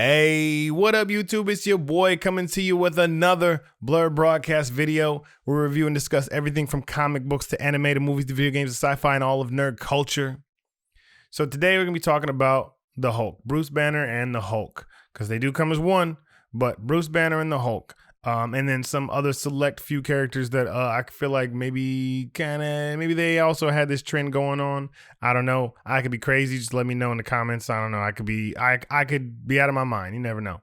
Hey, what up, YouTube? It's your boy coming to you with another Blurred Broadcast video. We'll review and discuss everything from comic books to animated movies to video games to sci-fi and all of nerd culture. So today we're going to be talking about the Hulk, Bruce Banner and the Hulk, because they do come as one, but Bruce Banner and the Hulk. And then some other select few characters that I feel like maybe they also had this trend going on. I don't know. I could be crazy. Just let me know in the comments. I don't know. I could be out of my mind. You never know.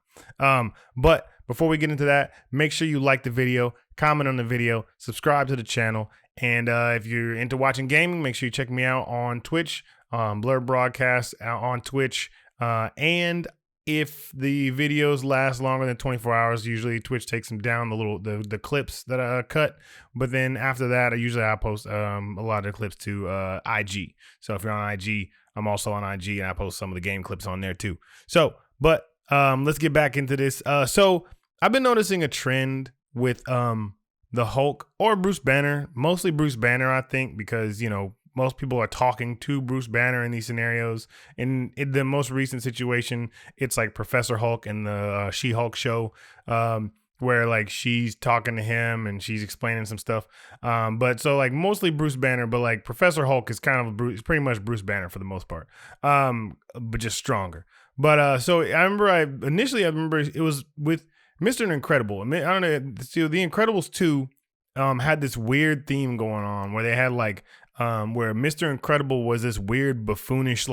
But before we get into that, make sure you like the video, comment on the video, subscribe to the channel. And if you're into watching gaming, make sure you check me out on Twitch, Blurred Broadcast on Twitch, and if the videos last longer than 24 hours, usually Twitch takes them down, the clips that I cut. But then after that, I post a lot of the clips to IG. So if you're on IG, I'm also on IG, and I post some of the game clips on there too. So, but let's get back into this. So I've been noticing a trend with the Hulk or Bruce Banner, mostly Bruce Banner, I think, because most people are talking to Bruce Banner in these scenarios. In the most recent situation, it's like Professor Hulk in the She-Hulk show, where like she's talking to him and she's explaining some stuff. But so like mostly Bruce Banner, but like Professor Hulk is pretty much Bruce Banner for the most part, but just stronger. But so I remember it was with Mr. Incredible. I don't know. So the Incredibles 2 had this weird theme going on where they had like where Mr. Incredible was this weird buffoonish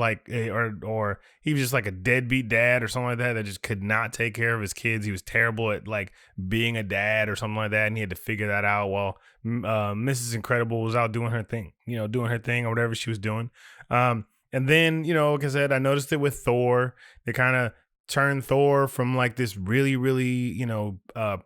or he was just like a deadbeat dad or something like that just could not take care of his kids. He was terrible at like being a dad or something like that, and he had to figure that out while Mrs. Incredible was out doing her thing, or whatever she was doing. And then, like I said, I noticed it with Thor. They kind of turned Thor from like this really, really,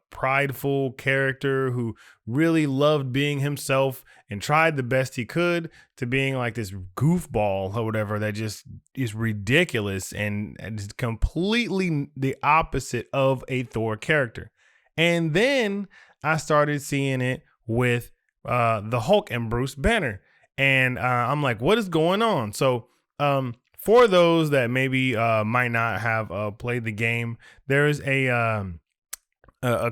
prideful character who really loved being himself and tried the best he could to being like this goofball or whatever that just is ridiculous and is completely the opposite of a Thor character. And then I started seeing it with the Hulk and Bruce Banner. And I'm like, what is going on? So for those that maybe might not have played the game, there is a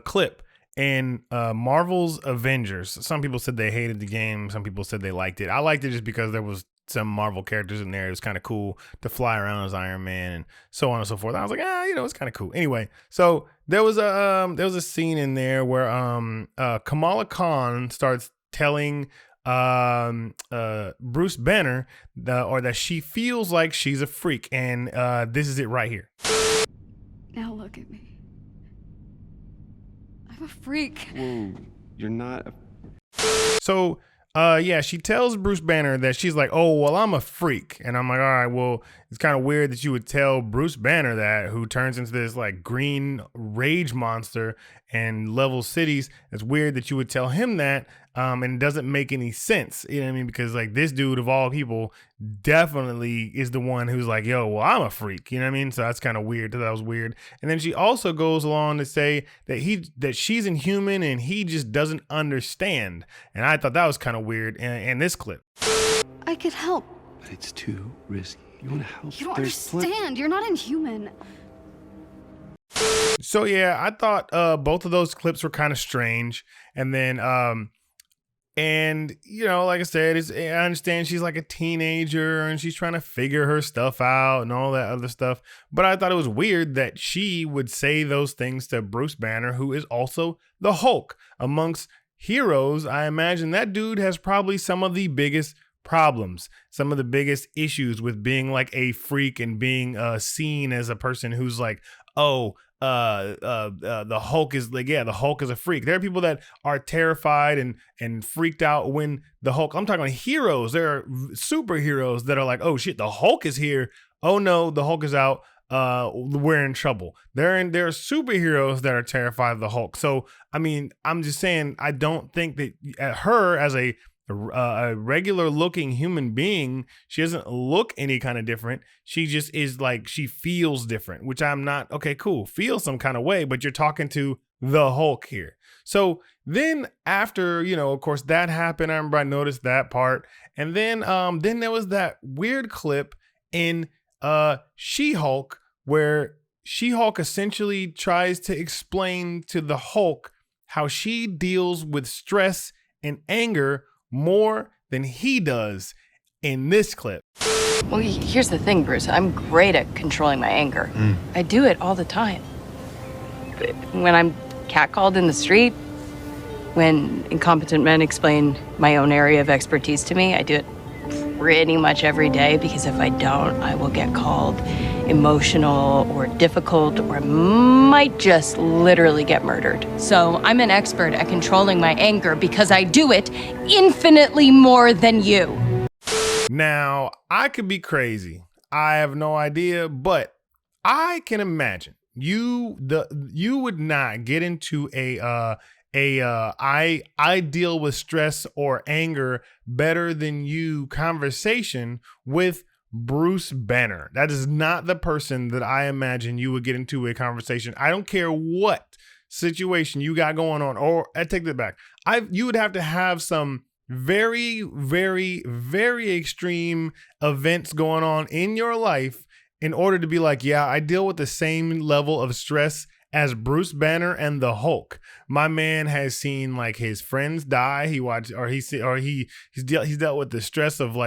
clip in Marvel's Avengers. Some people said they hated the game. Some people said they liked it. I liked it just because there was some Marvel characters in there. It was kind of cool to fly around as Iron Man and so on and so forth. I was like, it's kind of cool. Anyway, so there was a scene in there where Kamala Khan starts telling Bruce Banner that she feels like she's a freak, and this is it right here. Now look at me. I'm a freak. Whoa, you're not a... So she tells Bruce Banner that she's like, oh, well, I'm a freak. And I'm like, all right, well, it's kind of weird that you would tell Bruce Banner that, who turns into this like green rage monster and levels cities. It's weird that you would tell him that. And it doesn't make any sense. You know what I mean? Because like this dude of all people definitely is the one who's like, yo, well, I'm a freak. You know what I mean? So that's kind of weird. That was weird. And then she also goes along to say that she's inhuman and he just doesn't understand. And I thought that was kind of weird in this clip. I could help. But it's too risky. You want to help? You don't understand. You're not inhuman. So yeah, I thought both of those clips were kind of strange. And then like I said, I understand she's like a teenager and she's trying to figure her stuff out and all that other stuff. But I thought it was weird that she would say those things to Bruce Banner, who is also the Hulk. Amongst heroes, I imagine that dude has probably some of the biggest problems, some of the biggest issues with being like a freak and being seen as a person who's like, oh, the Hulk is like, yeah, the Hulk is a freak. There are people that are terrified and freaked out when the Hulk, I'm talking about heroes. There are superheroes that are like, oh shit, the Hulk is here. Oh no, the Hulk is out. We're in trouble. There are superheroes that are terrified of the Hulk. So, I mean, I'm just saying, I don't think that her as a regular looking human being, she doesn't look any kind of different. She just is like, she feels different, which I'm not. Okay, cool. Feel some kind of way, but you're talking to the Hulk here. So then after, of course that happened, I remember I noticed that part. And then there was that weird clip in She-Hulk where She-Hulk essentially tries to explain to the Hulk how she deals with stress and anger more than he does in this clip. Well, here's the thing, Bruce. I'm great at controlling my anger. I do it all the time. When I'm catcalled in the street, when incompetent men explain my own area of expertise to me, I do it pretty much every day, because if I don't, I will get called emotional or difficult, or might just literally get murdered. So I'm an expert at controlling my anger because I do it infinitely more than you. Now, I could be crazy. I have no idea, but I can imagine you would not get into I deal with stress or anger better than you conversation with Bruce Banner. That is not the person that I imagine you would get into a conversation. I don't care what situation you got going on, or I take that back. You would have to have some very, very, very extreme events going on in your life in order to be like, yeah, I deal with the same level of stress as Bruce Banner and the Hulk. My man has seen like his friends die. He's dealt with the stress of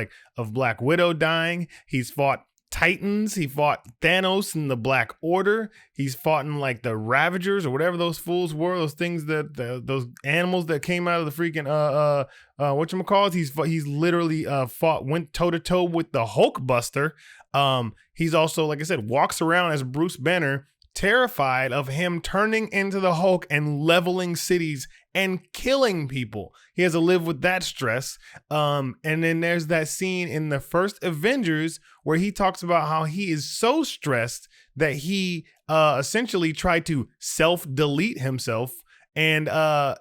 Black Widow dying. He's fought Titans. He fought Thanos in the Black Order. He's fought in like the Ravagers or whatever those fools were. Those things those animals that came out of the freaking whatchamacallit. He's literally went toe to toe with the Hulkbuster. He's also, like I said, walks around as Bruce Banner, terrified of him turning into the Hulk and leveling cities and killing people. He has to live with that stress. And then there's that scene in the first Avengers where he talks about how he is so stressed that he essentially tried to self-delete himself. And I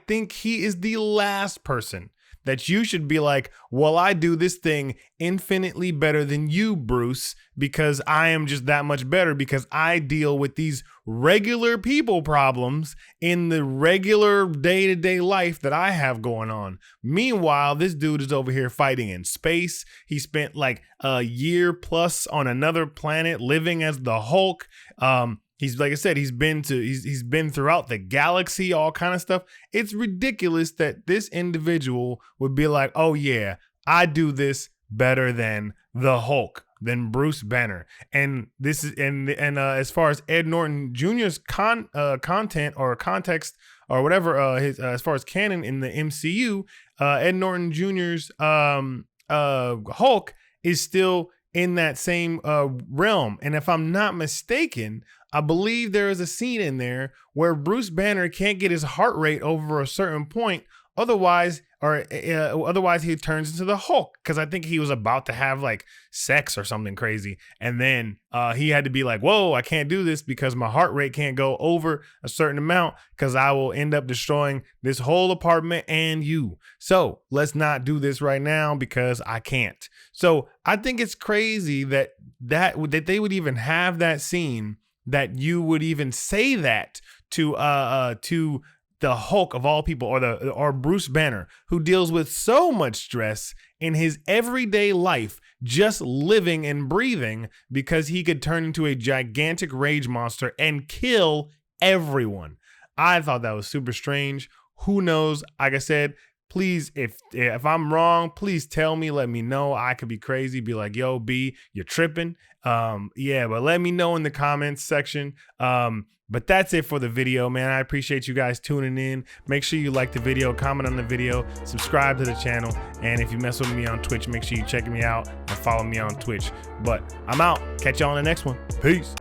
think he is the last person that you should be like, well, I do this thing infinitely better than you, Bruce, because I am just that much better, because I deal with these regular people problems in the regular day-to-day life that I have going on. Meanwhile, this dude is over here fighting in space. He spent like a year plus on another planet living as the Hulk. He's, like I said, he's been throughout the galaxy, all kind of stuff. It's ridiculous that this individual would be like, oh yeah, I do this better than the Hulk, than Bruce Banner. And this is as far as Ed Norton Jr.'s content or context or whatever, as far as canon in the MCU, Ed Norton Jr.'s Hulk is still in that same realm. And if I'm not mistaken, I believe there is a scene in there where Bruce Banner can't get his heart rate over a certain point. Otherwise he turns into the Hulk, because I think he was about to have like sex or something crazy. And then he had to be like, whoa, I can't do this because my heart rate can't go over a certain amount, because I will end up destroying this whole apartment and you. So let's not do this right now because I can't. So I think it's crazy that they would even have that scene, that you would even say that to the Hulk of all people, or Bruce Banner, who deals with so much stress in his everyday life, just living and breathing, because he could turn into a gigantic rage monster and kill everyone. I thought that was super strange. Who knows? Like I said, please, if I'm wrong, please tell me, let me know. I could be crazy, be like, yo, B, you're tripping. Yeah, but let me know in the comments section. But that's it for the video, man. I appreciate you guys tuning in. Make sure you like the video, comment on the video, subscribe to the channel. And if you mess with me on Twitch, make sure you check me out and follow me on Twitch. But I'm out. Catch y'all on the next one. Peace.